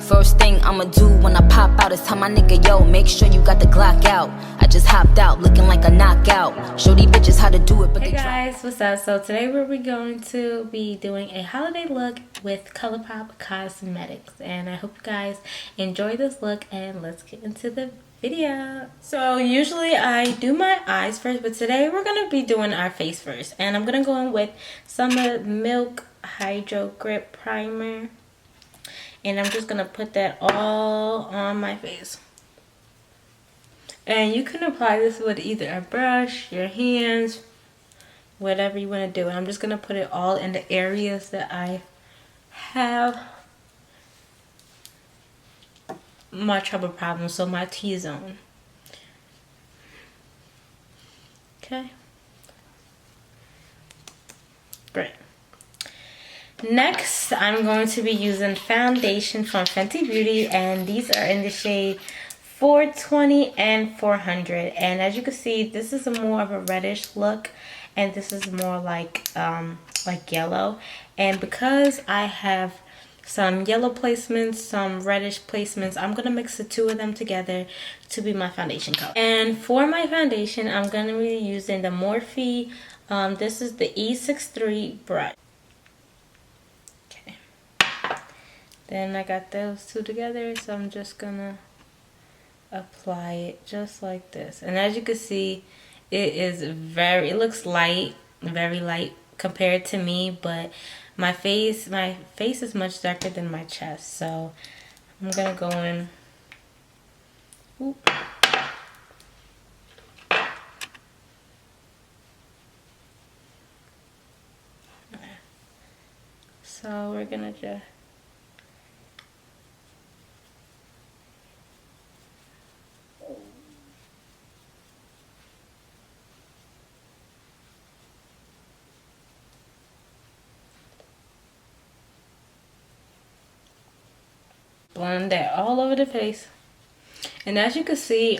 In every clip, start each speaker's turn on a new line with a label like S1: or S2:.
S1: First thing I'ma do when I pop out is tell my nigga, yo, make sure you got the Glock out. I just hopped out looking like a knockout. Show these bitches how to do it, but
S2: hey guys, what's up? So today we're going to be doing a holiday look with Colourpop Cosmetics, and I hope you guys enjoy this look, and let's get into the video. So usually I do my eyes first, but today we're gonna be doing our face first, and I'm gonna go in with some Milk Hydro Grip Primer, and I'm just gonna put that all on my face. And you can apply this with either a brush, your hands, whatever you want to do. And I'm just going to put it all in the areas that I have my trouble problems, so my T-zone. Okay. Great. Next, I'm going to be using foundation from Fenty Beauty, and these are in the shade 420 and 400. And as you can see, this is more of a reddish look, and this is more like yellow. And because I have some yellow placements, some reddish placements, I'm gonna mix the two of them together to be my foundation color. And for my foundation, I'm gonna be using the Morphe. This is the E63 brush. Okay. Then I got those two together, so I'm just gonna apply it just like this. And as you can see, it looks light, very light compared to me, but my face is much darker than my chest, so I'm gonna go in. Oop. So we're gonna just blend that all over the face. And as you can see,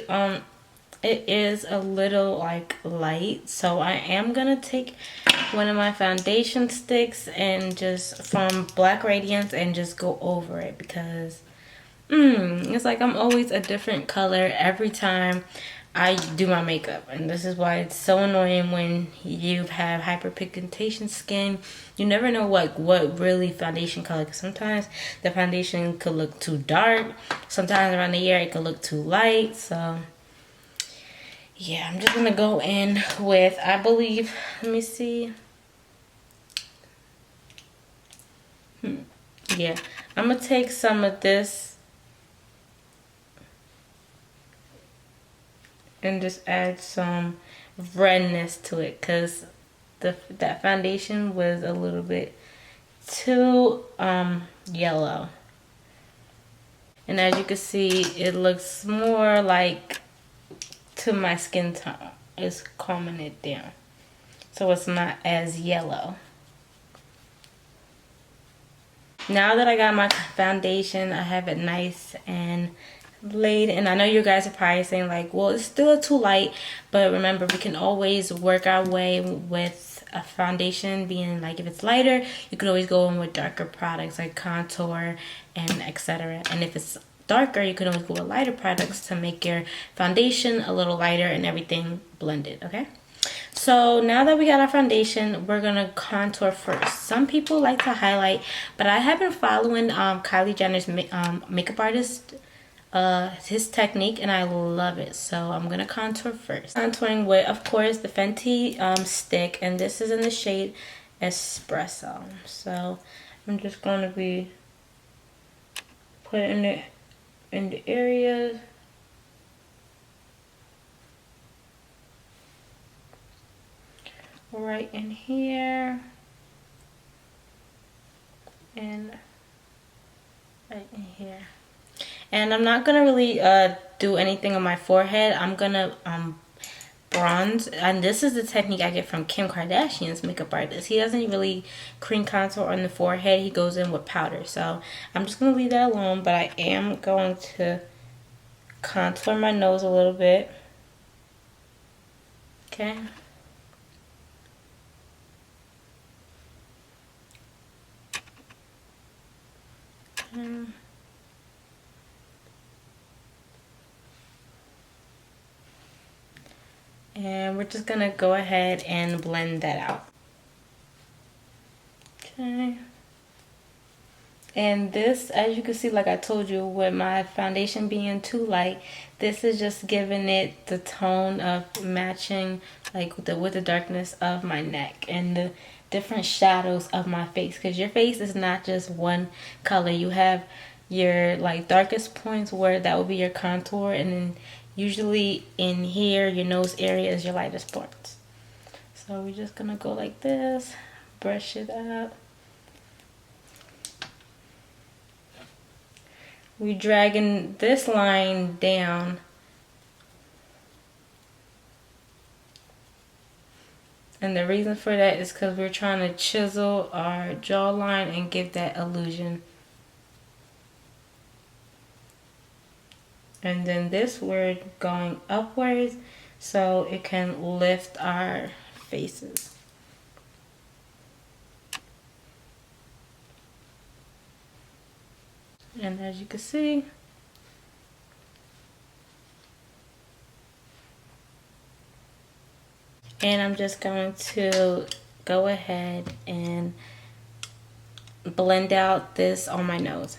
S2: it is a little like light, so I am gonna take one of my foundation sticks and just from Black Radiance and just go over it, because it's like I'm always a different color every time I do my makeup. And this is why it's so annoying when you have hyperpigmentation skin. You never know what really foundation color, because sometimes the foundation could look too dark, sometimes around the ear it could look too light. So yeah, I'm just gonna go in with, I believe, let me see, yeah, I'm gonna take some of this and just add some redness to it, because that foundation was a little bit too yellow. And as you can see, it looks more like to my skin tone. It's calming it down, so it's not as yellow. Now that I got my foundation, I have it nice and laid, and I know you guys are probably saying like, well, it's still too light, but remember, we can always work our way with a foundation being like, if it's lighter, you can always go in with darker products like contour and etc. And if it's darker, you can always go with lighter products to make your foundation a little lighter and everything blended. Okay, so now that we got our foundation, we're gonna contour first. Some people like to highlight, but I have been following Kylie Jenner's makeup artist, his technique, and I love it. So I'm gonna contour first. Contouring with, of course, the Fenty stick, and this is in the shade Espresso. So I'm just gonna be putting it in the areas. Right in here and right in here. And I'm not gonna really do anything on my forehead. I'm gonna bronze, and this is the technique I get from Kim Kardashian's makeup artist. He doesn't really cream contour on the forehead, he goes in with powder. So I'm just gonna leave that alone, but I am going to contour my nose a little bit. Okay. And we're just gonna go ahead and blend that out. Okay. And this, as you can see, like I told you, with my foundation being too light, this is just giving it the tone of matching like with the darkness of my neck and the different shadows of my face. Because your face is not just one color. You have your like darkest points where that will be your contour, and then usually in here, your nose area is your lightest points. So we're just gonna go like this, brush it up. We're dragging this line down. And the reason for that is because we're trying to chisel our jawline and give that illusion. And then this we're going upwards so it can lift our faces. And as you can see, and I'm just going to go ahead and blend out this on my nose.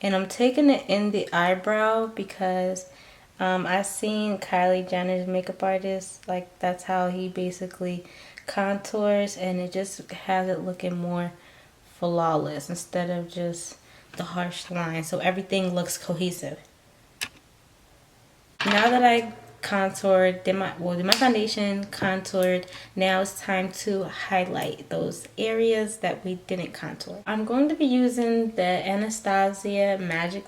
S2: And I'm taking it in the eyebrow because I've seen Kylie Jenner's makeup artist, like that's how he basically contours, and it just has it looking more flawless instead of just the harsh line, so everything looks cohesive. Now that I contoured, did my foundation, contoured, now it's time to highlight those areas that we didn't contour. I'm going to be using the Anastasia Magic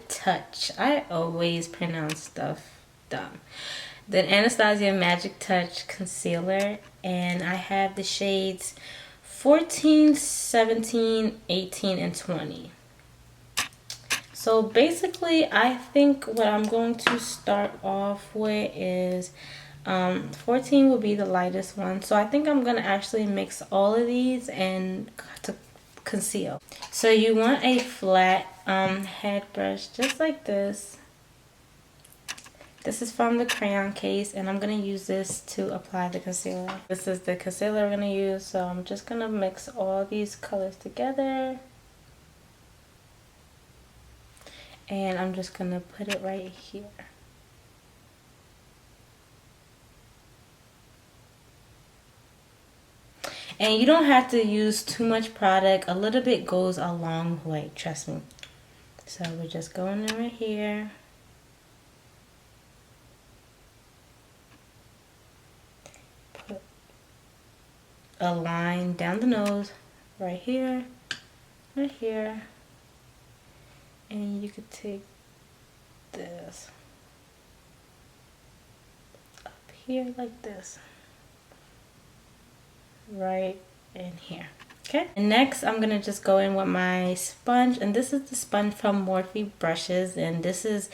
S2: Touch. I always pronounce stuff dumb. The Anastasia Magic Touch concealer, and I have the shades 14, 17, 18, and 20. So basically, I think what I'm going to start off with is 14 will be the lightest one. So I think I'm going to actually mix all of these and to conceal. So you want a flat head brush just like this. This is from the crayon case, and I'm going to use this to apply the concealer. This is the concealer we're going to use, so I'm just going to mix all these colors together. And I'm just going to put it right here. And you don't have to use too much product. A little bit goes a long way, trust me. So we're just going in right here. Put a line down the nose, right here, right here. And you could take this up here like this, right in here. Okay, and next I'm gonna just go in with my sponge, and this is the sponge from Morphe brushes, and this is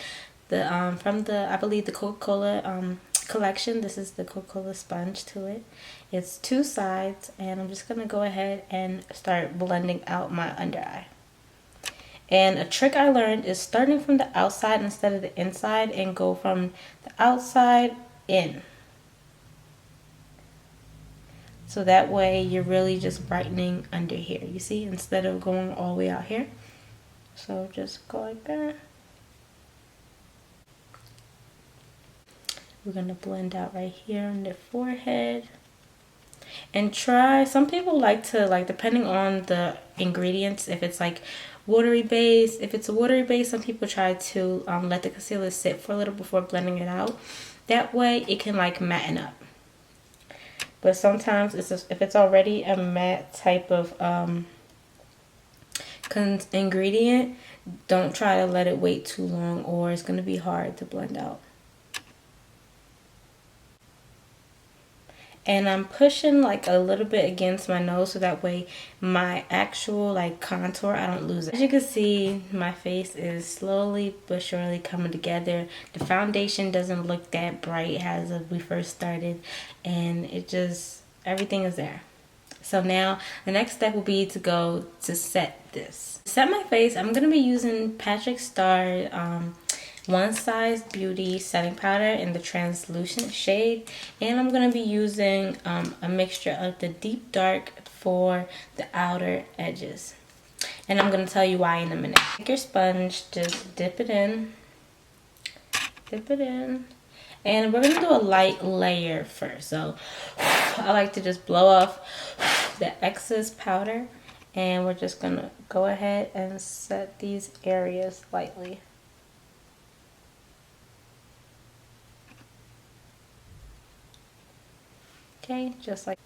S2: the from the, I believe, the Coca-Cola collection. This is the Coca-Cola sponge to it. It's two sides, and I'm just gonna go ahead and start blending out my under eye. And a trick I learned is starting from the outside instead of the inside, and go from the outside in. So that way you're really just brightening under here, you see, instead of going all the way out here. So just go like that. We're going to blend out right here on the forehead. And try, some people like to, like, depending on the ingredients, if it's like watery base, if it's a watery base, some people try to let the concealer sit for a little before blending it out. That way it can like matten up. But sometimes it's just, if it's already a matte type of ingredient, don't try to let it wait too long, or it's going to be hard to blend out. And I'm pushing like a little bit against my nose, so that way my actual like contour, I don't lose it. As you can see, my face is slowly but surely coming together. The foundation doesn't look that bright as we first started, and it just, everything is there. So now the next step will be to go to set this. To set my face, I'm going to be using Patrick Star One Size Beauty setting powder in the translucent shade, and I'm going to be using a mixture of the deep dark for the outer edges. And I'm going to tell you why in a minute. Take your sponge, just dip it in. Dip it in. And we're going to do a light layer first. So I like to just blow off the excess powder. And we're just going to go ahead and set these areas lightly. Okay, just like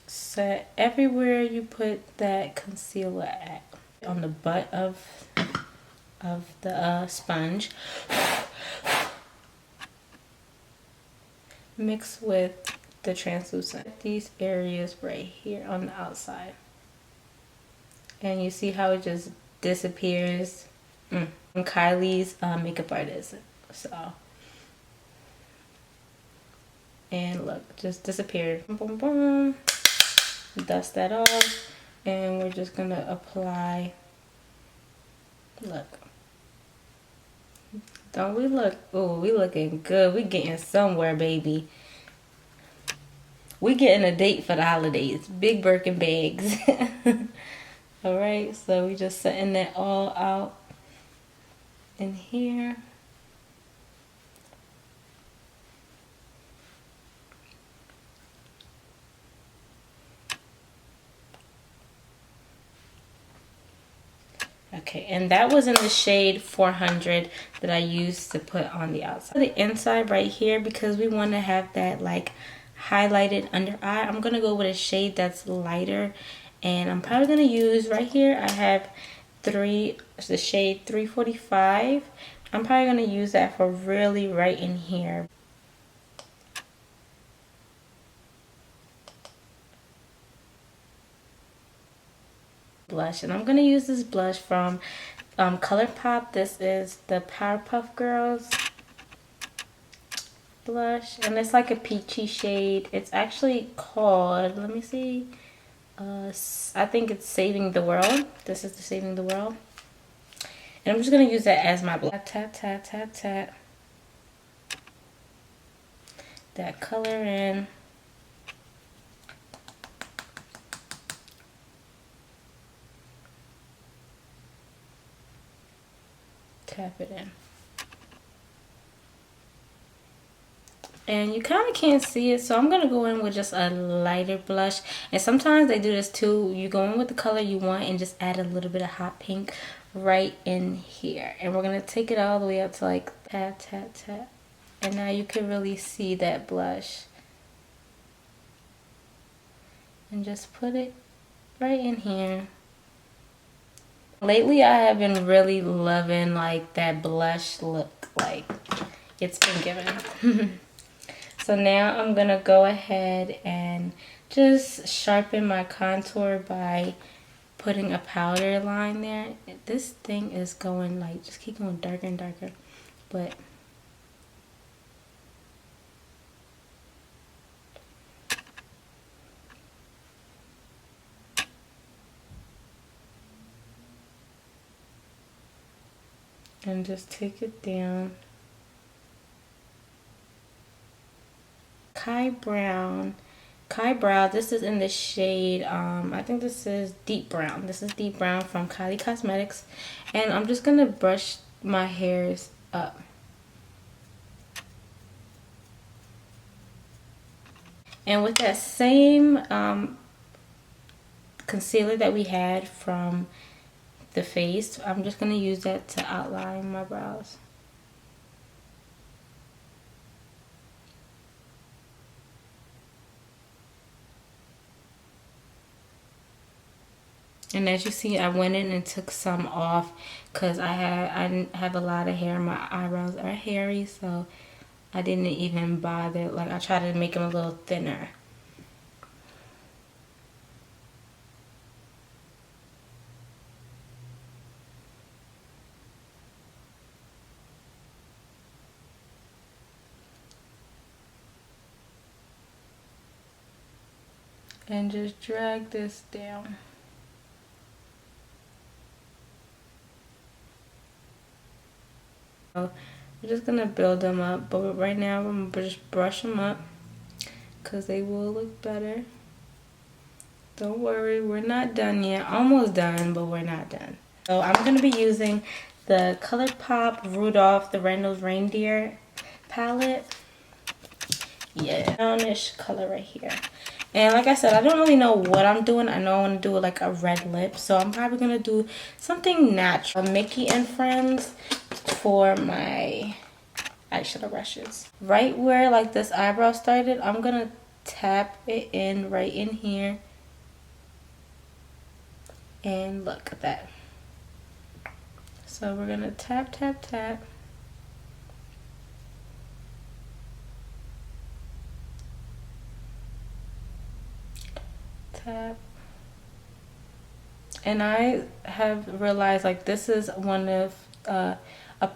S2: set everywhere you put that concealer at. On the butt of the sponge. Mix with the translucent. These areas right here on the outside. And you see how it just disappears? I'm Kylie's makeup artist. So. And look, just disappeared. Boom, boom, boom. Dust that off. And we're just going to apply. Look. Don't we look? Oh, we looking good. We getting somewhere, baby. We getting a date for the holidays. Big Birkin bags. Alright, so we just setting that all out in here. Okay, and that was in the shade 400 that I used to put on the outside. The inside right here, because we want to have that like highlighted under eye, I'm going to go with a shade that's lighter. And I'm probably going to use right here, I have the shade 345. I'm probably going to use that for really right in here. Blush, and I'm going to use this blush from Colourpop. This is the Powerpuff Girls blush, and it's like a peachy shade. It's actually called, let me see, I think it's Saving the World. This is the Saving the World, and I'm just going to use that as my blush. Tap, tap, tap, tap. That color in. Tap it in. And you kind of can't see it, so I'm going to go in with just a lighter blush. And sometimes they do this too. You go in with the color you want and just add a little bit of hot pink right in here. And we're going to take it all the way up to like tap, tap, tap. And now you can really see that blush. And just put it right in here. Lately, I have been really loving like that blush look. Like, it's been given. So now I'm going to go ahead and just sharpen my contour by putting a powder line there. This thing is going like, just keep going darker and darker. But and just take it down. Kai Brow, this is in the shade, I think this is Deep Brown. This is Deep Brown from Kylie Cosmetics. And I'm just going to brush my hairs up. And with that same concealer that we had from the face, I'm just going to use that to outline my brows. And as you see, I went in and took some off because I have a lot of hair. My eyebrows are hairy, so I didn't even bother. Like, I tried to make them a little thinner. And just drag this down. So we're just gonna build them up, but right now I'm gonna just brush them up because they will look better. Don't worry, we're not done yet. Almost done, but we're not done. So I'm gonna be using the Colourpop Rudolph the Red-Nosed Reindeer palette. Yeah, brownish color right here. And like I said, I don't really know what I'm doing. I know I want to do like a red lip, so I'm probably gonna do something natural. Mickey and Friends for my eyeshadow brushes. Right where like this eyebrow started, I'm gonna tap it in right in here. And look at that. So we're gonna tap, tap, tap. Tap. And I have realized like this is one of a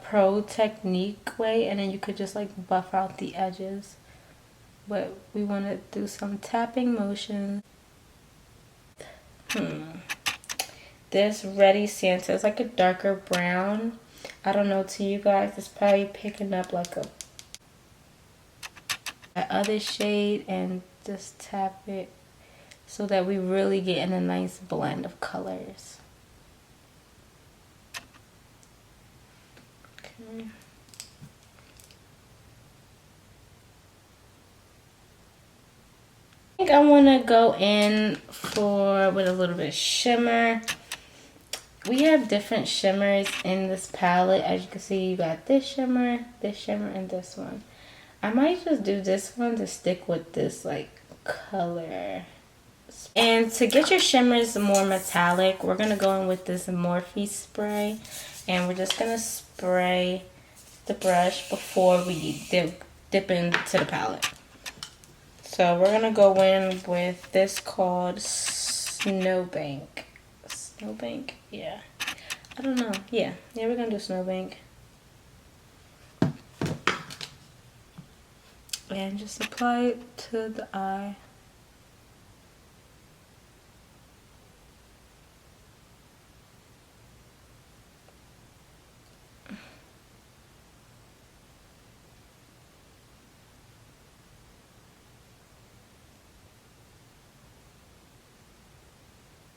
S2: pro technique way, and then you could just like buff out the edges. But we want to do some tapping motion. This Ready Santa is like a darker brown. I don't know, to you guys it's probably picking up like a other shade, and just tap it so that we really get in a nice blend of colors. Okay. I think I want to go in with a little bit of shimmer. We have different shimmers in this palette. As you can see, you got this shimmer, and this one. I might just do this one to stick with this like color. And to get your shimmers more metallic, we're going to go in with this Morphe spray. And we're just going to spray the brush before we dip into the palette. So we're going to go in with this called Snowbank. Snowbank? Yeah. I don't know. Yeah, we're going to do Snowbank. And just apply it to the eye.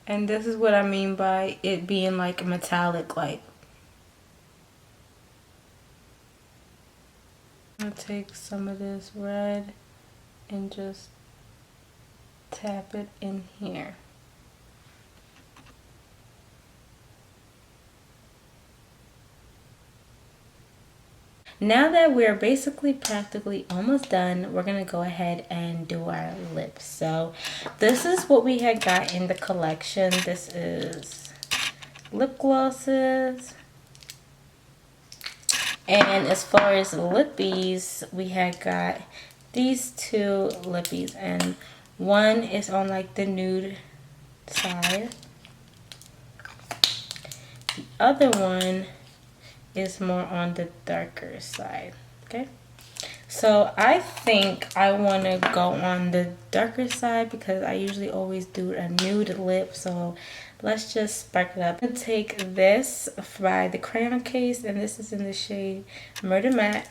S2: And this is what I mean by it being like metallic, like. I'm gonna take some of this red and just tap it in here. Now that we're basically practically almost done, we're gonna go ahead and do our lips. So this is what we had got in the collection. This is lip glosses. And as far as lippies, we had got these two lippies, and one is on like the nude side. The other one is more on the darker side. Okay, so I think I want to go on the darker side because I usually always do a nude lip. So let's just spark it up. I'm gonna take this by the Crayon Case, and this is in the shade Murder Matte.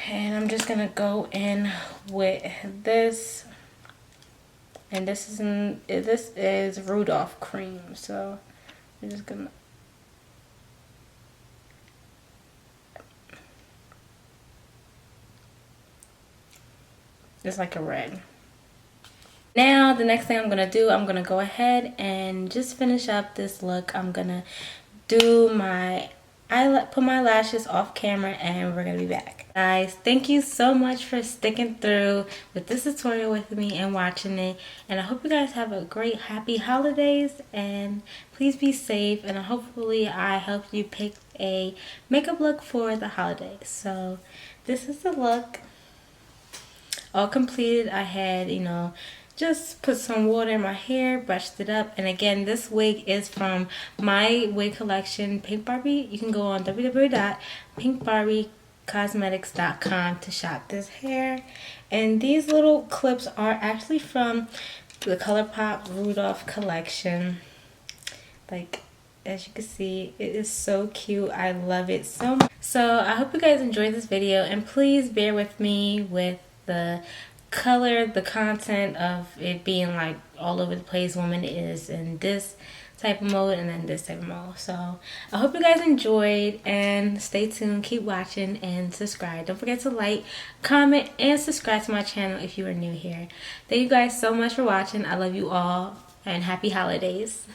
S2: And I'm just gonna go in with this, and this is Rudolph cream. So I'm just gonna It's like a red. Now the next thing I'm gonna do, I'm gonna go ahead and just finish up this look. I'm gonna do my put my lashes off camera, and we're gonna be back. Guys, thank you so much for sticking through with this tutorial with me and watching it, and I hope you guys have a great happy holidays, and please be safe, and hopefully I helped you pick a makeup look for the holidays. So this is the look all completed. I had, you know, just put some water in my hair, brushed it up, and again, this wig is from my wig collection, Pink Barbie. You can go on www.pinkbarbiecosmetics.com to shop this hair. And these little clips are actually from the Colourpop Rudolph collection. Like, as you can see, it is so cute. I love it so much. So I hope you guys enjoyed this video, and please bear with me with the color, the content of it being like all over the place. Woman is in this type of mode and then this type of mode. So I hope you guys enjoyed, and stay tuned, keep watching, and subscribe. Don't forget to like, comment, and subscribe to my channel if you are new here. Thank you guys so much for watching. I love you all, and happy holidays.